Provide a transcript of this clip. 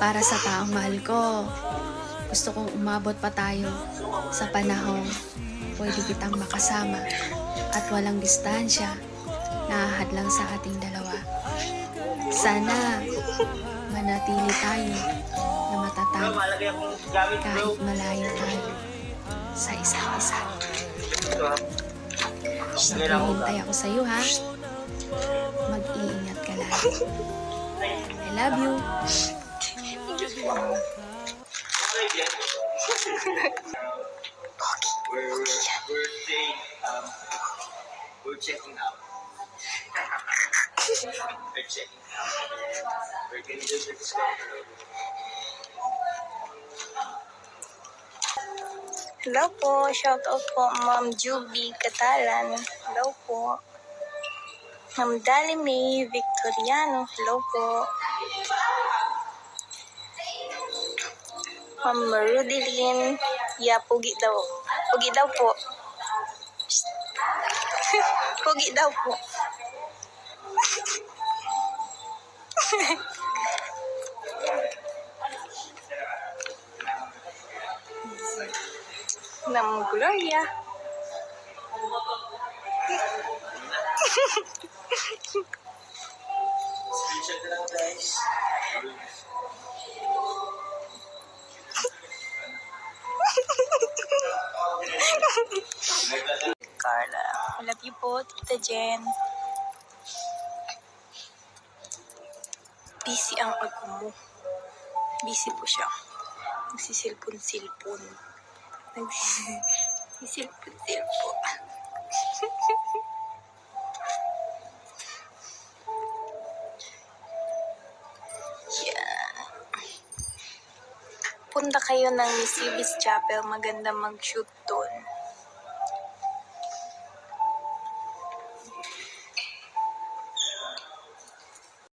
Para sa taong mahal ko, gusto kong umabot pa tayo sa panahong pwede kitang makasama at walang distansya na hadlang sa ating dalawa. Sana manatili tayo na matatag kahit malayo tayo sa isa't isa. Maghihintay ako sa iyo, ha? Mag-iingat ka lagi. I love you. We're checking out. We're checking out. We're gonna do the discovery. Hello po, shoutout po Ma'am Juby Catalan. Hello po. Ma'am Dali May Victoriano. Hello po. Ma'am Rudelin. Pugi daw. Pugi daw po. Pugi daw po. Ma'am Gloria. Screenshot na lang, guys. Carla. I love you po, Tita Jen. Busy ang ako mo. Busy po siya. Nagsisilpon-silpon. Nagsisilpon-silpon. Yeah. Punta kayo ng Miss Ibis Chapel. Maganda mag-shoot doon.